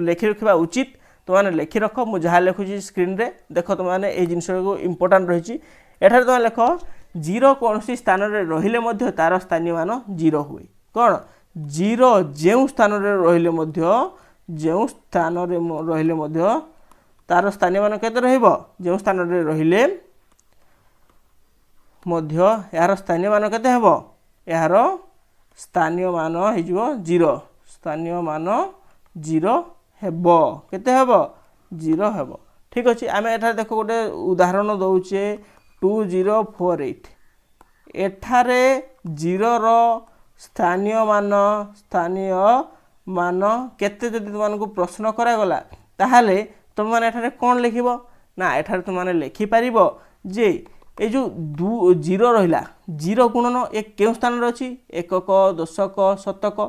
लिखि रखा उचित तुमने लिखि रख मुझे जहाँ लिखुची स्क्रीन रे देख तुमने ये जिनस इंपोर्टाट रही एठारे तुम लेख 0 कौन स्थान रे तार स्थानीय मान 0 हुए कौन 0 जो स्थान रे जो स्थान रे तार स्थानीय मान केते रहिबो जो स्थान रे रहिले यार स्थानीय मान केते हेबो यार स्थानीय मान हो 0 स्थानीय मान 0 हेबो केते हेबो 0 हेबो ठीक अच्छे आम एठारे देख गोटे उदाहरण दौचे 2048 एठारे 0 स्थानीय मान केते जदि तुमको प्रश्न करागला ताहले तुम मैंने एठारे कौन लिखिबो ना एठारे तुम मैंने लिखि पारिबो जे ये जो 0 रहा 0 गुणन एक क्यों स्थान अच्छी एकक दशक शतक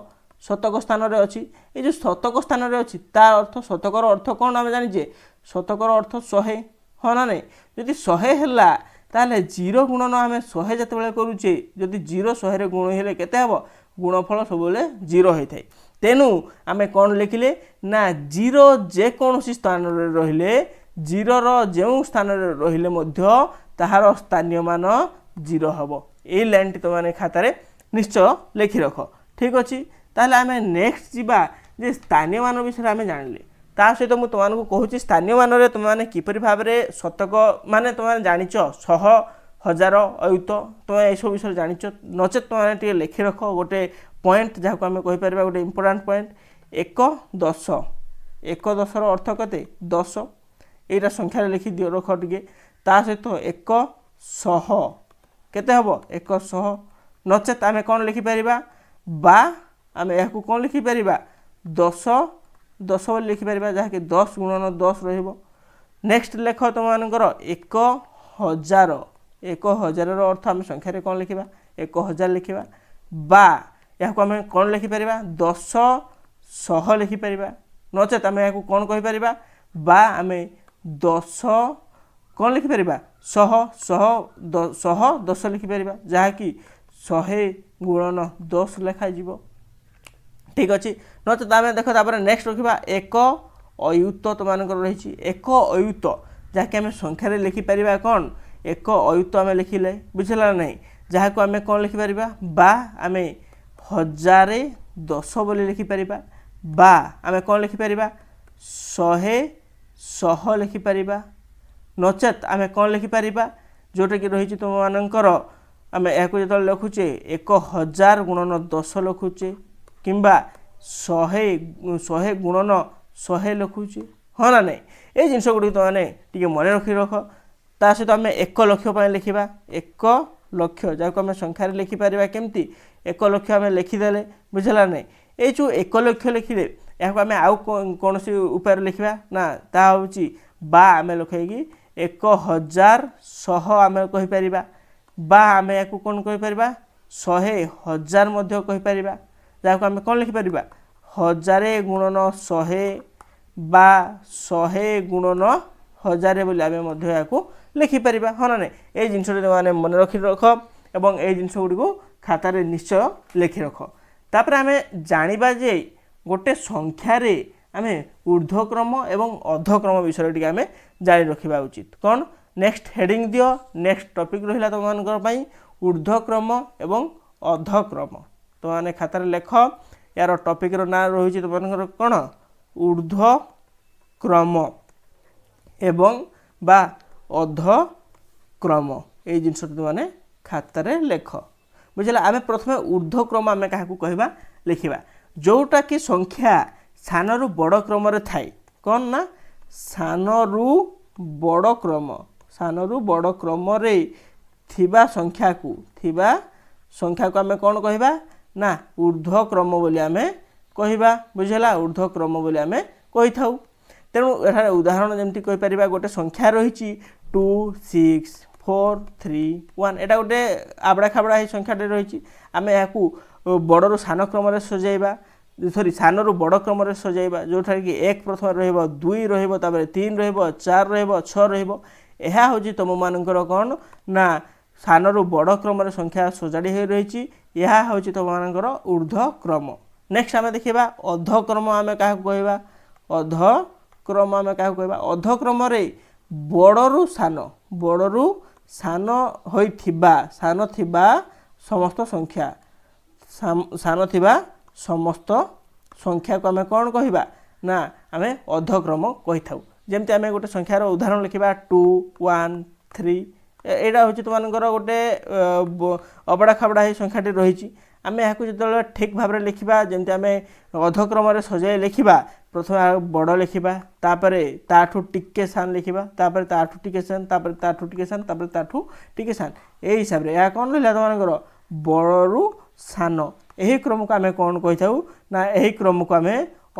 शतक स्थान अच्छी ये जो शतक स्थान अच्छी तार अर्थ शतकर अर्थ कौन आम जाने शतकर अर्थ 100 हाँ ना नहीं जदि 100 है ताहले 0 गुणन आम 100 जिते करुचे जदि 0 100 गुण हेले केते हेबो गुणफल सब 0 होता है तेणु आम कौन लिखिले ना 0 जेकोसी स्थान रहिले 0 जो स्थान रहिले ताहार स्थानीय मान 0 हम ये लाइन टी तुमने खातार निश्चय लिखि रख ठीक अच्छे ताहले आम नेक्स्ट जीवा जे स्थानीय मान विषय आम जानिले ता सहित मुझे तुमको कहूँ स्थानीय मान तुमने किपरि भाव में शतक माने तुमने जानिच 100 1000 अयुत तुम ये सब विषय जानिच नचे तुमने लिखि रख गोटे पॉइंट जहाँ को आम कहीपर गोटे इंपोर्टाट पॉइंट 1 10 अर्थ केते 10 यहाँ संख्यार लिखि दियो रख टे ता सहित 100 केते हबो 100 नचेत आम कौन लिखिपर बा आम या कौन लिखिपर 10 10 बोली लिखिपर जहाँकि 10 गुणन 10 रहिबो नेक्स्ट लेख तुमମାନଙ୍କର 1000 1000 अर्थ आम संख्यार कौन लिखा 1000 लिखा बा या आम कौन लिखिपर 10 100 लिखिपर नचेत आम या कौन कहीपर बा आम 10 कौन लिखिपर शह शह शह 10 लिखिपर जहाँकि 100 गुणन 10 लेखा ठीक अच्छे नचेत आम देख नेक्स्ट रखा एक अयुत तुम रही एक अयुत जहाँकि आम संख्यार लिखिपर कौन एक अयुत आम लिखिले बुझला ना जहाँ को आम कौन लिखिपर बा आम 1010 बोली लिखिपर बा आम कौन लिखिपर 100 शह लिखिपर नचेत आम कौन लिखिपर जोटा कि रही तुम मानकर आम या जो लिखुचे 1000 गुणन 10 लिखुचे किंबा 100 गुणन 100 लिखुचे हाँ ना नहीं ये जिनस गुड़ी तुमने टी मन रख ता सहित आम 1 लक्ष लिखा 1 लक्ष जहाँ आम संख्यार लिखिपर केमती 1 लक्ष आम लिखिदे बुझला ना ये जो 1 लक्ष लिखिले या आम आउ कौन सी उपाय लिखा ना ता हूँ बा आम लिखी 1100 आम कहीपर बा आम या कौन कहीपर 100,000 कहीपर जहाँ आम कौन लिखिपर 1000 गुणन 100 बा 100 गुणन 1000 बोली आम या लिखिपर हाँ ना ये जिनस मैंने मन रखी रख और ये जिनस गुड़ी को खातार निश्चय लिखि रख तापर आम जाना जे गोटे संख्यार आम ऊर्ध्वक्रम एवं अधक्रम विषय टी आम जानी रखा उचित कौन नेक्स्ट हेडिंग दियो नेक्स्ट टॉपिक रहा तुम ऊर्ध्वक्रम एवं अधक्रम तुमने खातार लेख यार टॉपिक ना रही तुम कौन ऊर्ध्वक्रम एवं बा अधक्रम ये जिनस तुमने खातार लेख बुझला आम प्रथम ऊर्ध्वक्रम आम क्या कहवा लिखा जोटा कि संख्या सानू बड़ क्रम थाए कौन ना सानू बड़ क्रम सानू बड़ क्रम संख्या को आम कौन कहवा ना ऊर्ध्वक्रम बोली आम कहवा बुझला ऊर्ध्वक्रम बोली आम कही था तेणु एठार उदाहरण जमी कहीपर गोटे संख्या रही 2 6 4 3 1 एटा गोटे आबड़ा खाबड़ा संख्या रही आम या बड़ू सान क्रम सजाइबा सॉरी सानू बड़ क्रम सजाइबा जोठार कि 1 प्रथम रहिबो 2 रहिबो तापर 3 रहिबो 4 रहिबो 6 रहिबो एहा होची तुम मानकर कौन ना सानू बड़ क्रम संख्या सजाड़ी हो रही यह हूँ तुम मानकर ऊर्ध्वक्रम नेक्स्ट आम देखा अधक्रम आम क्या कहवा अधक्रम आम क्या कहवा अधक्रम बड़रू सान समस्त संख्या सान समस्त संख्या को आम कौन कहवा ना आम अधक्रम कही था जमती आम गोटे संख्यार उदाहरण लिखा 2 1 3 यहाँ हूँ तुम गोटे अबड़ा खाबड़ा संख्याटी रही आम यहाँ जो ठीक भाव में लिखा जमी आम अधक्रम सजाई लिखा प्रथम बड़ लिखा तापर ताठू टिके सान लिखा तापर ताठू टिके सान तापर ताठू टिके सान तापर ताठू टिके सान यही हिसाब से यह कौन रहा तुम बड़ू सान यही क्रम को आम कौन कही था ना यही क्रम को आम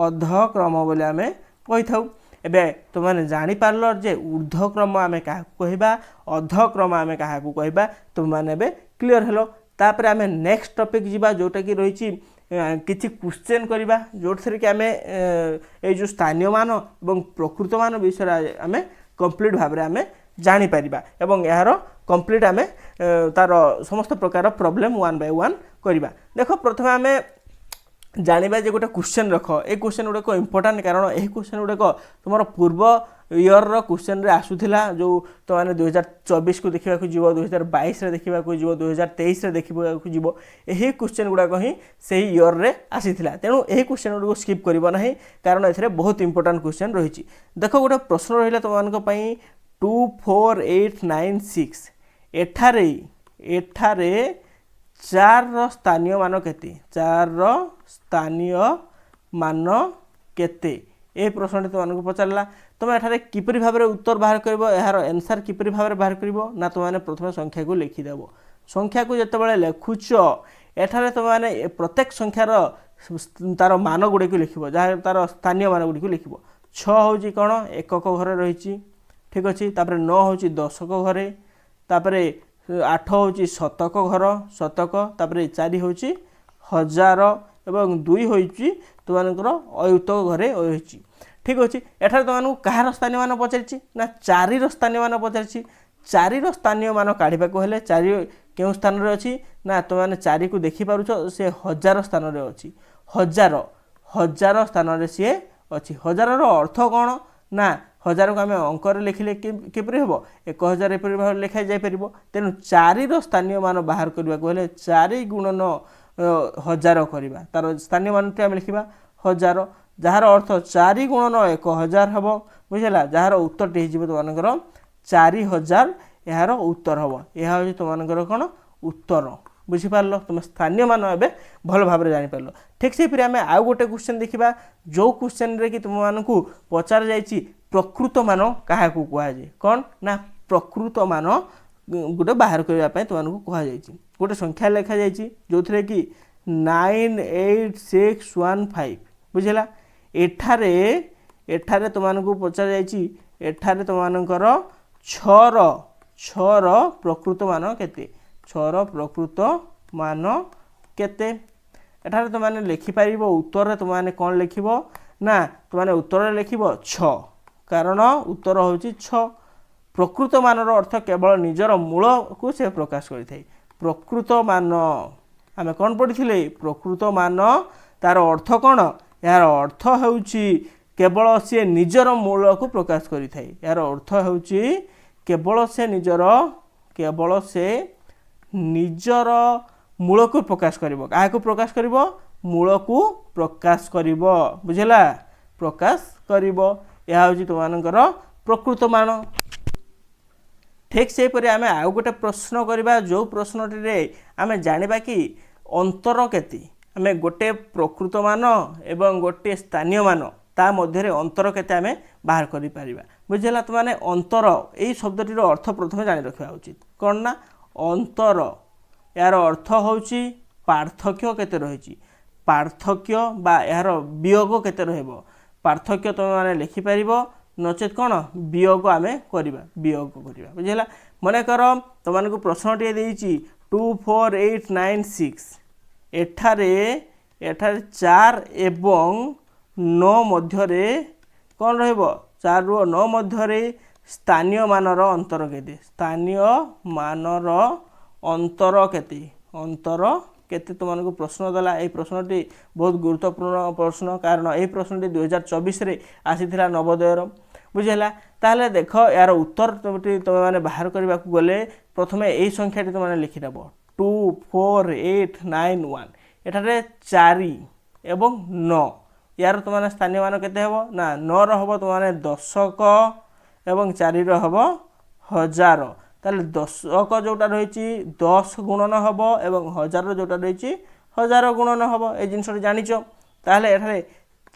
अधक्रम बोली आम कही था एबे तुमने जानीपार जे ऊर्ध्वक्रम आम क्या कहवा अधक्रम आम क्या कहवा तुमने क्लीयर हेलो तापर आम नेक्स्ट टॉपिक जीवा जोटा कि रही किसी क्वेश्चन करवा जो कि आम जो स्थानीय मान और प्रकृत मान विषय आम कंप्लीट भाव में आम जानीपर एवं यार कंप्लीट आम तार समस्त प्रकार प्रॉब्लम 1 बाय 1 करवा देख प्रथम आम जानिबा जे गोटे क्वेश्चन रख ए क्वेश्चन गुड़ाक इंपोर्टाट कारण यही क्वेश्चन गुड़ाक तुम पूर्व इयर क्वेश्चन रे आसूला जो तुमने 2024 को देखा जीव 2022 देखा जीव 2023 देखा जीव यही क्वेश्चन गुड़ाक ही से इयर रे आसीथिला तेणु यही क्वेश्चन गुड़ स्किप करना ना कारण ए बहुत इंपोर्टाट क्वेश्चन रही देख गोटे प्रश्न रहा तुम 2 4 8 9 6 एठारे 4 स्थानीय मान केते 4 स्थानीय मान केते ए प्रश्न तुमको पचारा तुम एठारे किपरि भाव उत्तर बाहर कर यार आंसर किपरि भाव बाहर कर ना तुमने प्रथम संख्या को लिखिदेव संख्या को जिते लिखुच एठारे तुमने प्रत्येक संख्यार तार मान गुड़ी को लिख जहाँ तार स्थानीय मान गुड़ी को लिख 6 हूँ कौन एकक घर रही ठीक अच्छे 9 हूँ दशक घरे तापर 8 हूँ शतक घर शतक तापर 4 हूँ 1000 एवं 2 हूँ तुमर अयुत घरे रही ठीक अच्छे एठार तुमको कହାର स्थानीय मान पचारि ना 4 स्थानीय मान पचारि 4 स्थानीय मान काढ़ा हेले 4 क्यों स्थान रे अच्छी ना तुमने 4 को देखिपुर से 1000 स्थान रे अच्छी हजार स्थान रे सी अच्छी हजार अर्थ कौन ना 1000 को आम अंक लिखिले किपरि हम 1000 एपरि भाव लिखा जापर तेणु 4 स्थानीय मान बाहर करने को हेले 4 गुणन 1000 करवा तार स्थानीय मान आम लिखा 1000 जार अर्थ 4 गुणन 1000 हम बुझेगा जार उत्तर टी तुमकर 4000 यार उत्तर हम यह हूँ तुमकर कौन उत्तर बुझीपार तुम स्थानीय मान ए भल भाव जापर ठीक से फिर आम आउ गोटे क्वेश्चन देखा जो क्वेश्चन रे कि तुम मानू पचार जाइए प्रकृत मान क्या कहुए कौन ना प्रकृत मान गोटे बाहर करने तुमको कहुई गोटे संख्या लिखा जाइए जो थे कि 98615 बुझेगा एठारे एठारे तुमको पचार जाइए एठारे तुमकर 6 प्रकृत मान केते 6 प्रकृत मान केते एठारे तुमने लिखिपार उत्तर तुमने कौन लिख ना तुमने उत्तर लिख 6 कारण उत्तर हूँ 6 प्रकृत मानर अर्थ केवल निजर मूल को से प्रकाश करें प्रकृत मान आम कौन पढ़ी प्रकृत मान तार अर्थ कौन यार अर्थ हूँ केवल सी निजर मूल को प्रकाश करें यार अर्थ हूँ केवल से निजर मूल को प्रकाश कर क्या प्रकाश कर मूल को प्रकाश कर बुझेगा प्रकाश कर यह हूँ तुमकर प्रकृत मान ठीक से परि आम आउ गोटे प्रश्न करवा जो प्रश्नटी आम जाना कि अंतर केते आम गोटे प्रकृत मान एवं गोटे स्थानीय मान ता मध्य अंतर केते आम बाहर कर पारिबा बुझेगा तुमने अंतर यही शब्दटीर अर्थ प्रथम जानी रखा उचित कौन ना अंतर यार अर्थ हूँ पार्थक्य केते रही पार्थक्य बा यार वियोग केते रहइबो पार्थक्य तुम मैंने लिखिपार नचेत कौन वियोग आम करवा वियोग करवा बुझेगा मन कर तुमको प्रश्नटे देती 24896 एठारे 4 एवं 9 मध्य कौन र4 रु 9 मध्य स्थानीय मानर अंतर केते स्थानीय मानर अंतर केते अंतर केते तुमको प्रश्न देला ये प्रश्नटी बहुत गुरुत्वपूर्ण प्रश्न कारण यही प्रश्नटी 2024 रे आसीथिला नवोदयर बुझेगा ताहले देख यार उत्तर तुम मैंने बाहर करने को गले प्रथम यही संख्याटी तुमने लिखिदेव 24891 एठारे 4 एवं 9 यार तुमने स्थानीय मान केते हेबो ना 9 हम तुमने दशक एवं 4 हम 1000 ताले दशक जोटा रही 10 गुणन हम एवं 1000 जोटा रही 1000 गुणन हम ये जिनस जानिच ताहले एठारे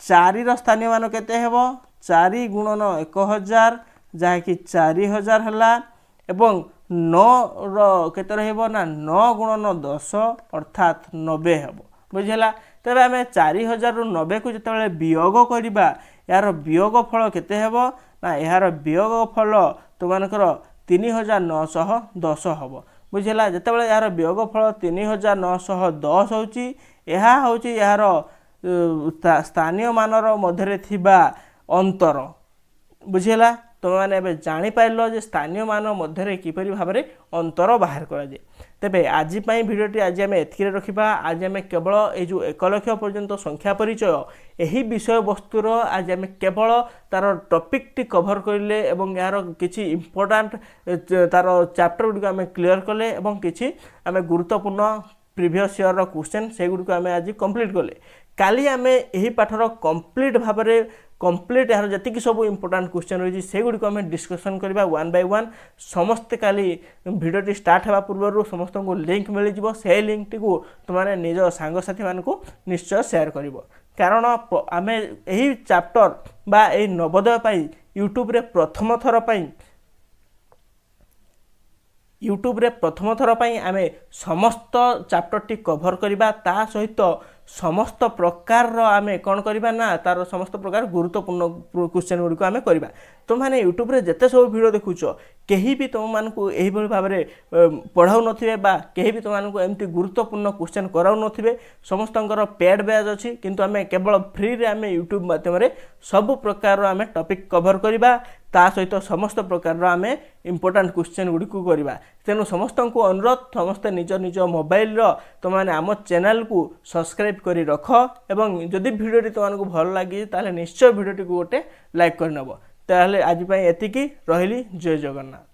4 स्थानीय मान केते हेबो 4 गुणन 1000 जहाँकि 4000 है एवं 9 केते रहइबो ना 9 गुणन 10 अर्थात 90 हेबो बुझेला तेरे आम 4000 रु 90 को जिते वियोग करवा यार वियोग फल केते हेबो ना यार वियोग फल तुमकर 3910 हम बुझेगा जिते यार वियोग फल 3910 हूँ यार स्थानीय मानर मध्य थिबा अंतर बुझेगा तुम मैंने जापार जे स्थानीय मान मध्य किपरि भाव में अंतर बाहर कराए तेबे आज भिडियोटी आज आम एतिक रखा आज आम केवल ये जो 1 लाख पर्यंत संख्या परिचय यही विषय वस्तुर आज आम केवल तार टॉपिक टी कभर करें और यार किसी इम्पोर्टाट तार चैप्टर गुड़िक आम क्लीयर कले और किसी आम गुरुत्वपूर्ण प्रीवियस ईयर क्वेश्चन से गुड़िक आम आज कंप्लीट कले काली आम यही पाठर कंप्लीट भाव में कंप्लीट यार जी सब इम्पोर्टाट क्वेश्चन रही से गुड़िक आम डिस्कसन करवा 1 by 1 समस्ते काली भिडियोटी स्टार्ट होगा पूर्व समस्त को लिंक मिल जाव से लिंक टी तुमने निज सांगसाथी मान को निश्चय शेयर कर कारण आम यही चैप्टर बा यही नवोदय यूट्यूब रे प्रथम थर पर आम समस्त चैप्टर टी कभर करवा ता सहित समस्त प्रकार आमे कौन करवा ना तार समस्त प्रकार गुरुत्वपूर्ण क्वेश्चन गुड़िक आम करवा। तुम मैंने यूट्यूब रे जिते सब वीडियो देखुच कहीं भी तुम मानक यही भाव में पढ़ाऊ नथिबे बा कहीं भी तुम मानक एमती गुरुत्वपूर्ण क्वेश्चन कराऊ नथिबे। समस्तंकर पेड बैच अच्छी किंतु आम केवल फ्री रे आम यूट्यूब माध्यम सब प्रकार आम टॉपिक कवर करवा ता सहित समस्त प्रकार आम इंपोर्टेंट क्वेश्चन गुड़ी करवा। तेणु समस्त को अनुरोध समस्ते निज निज मोबाइल तुम मैंने आम चैनल को सब्सक्राइब कर रख एवं जदि भिडियोटी तुमको भल लगी ताले निश्चय भिडियोटी को गोटे लाइक करनब। ताहले आज एतिकी रहिली। जय जगन्नाथ।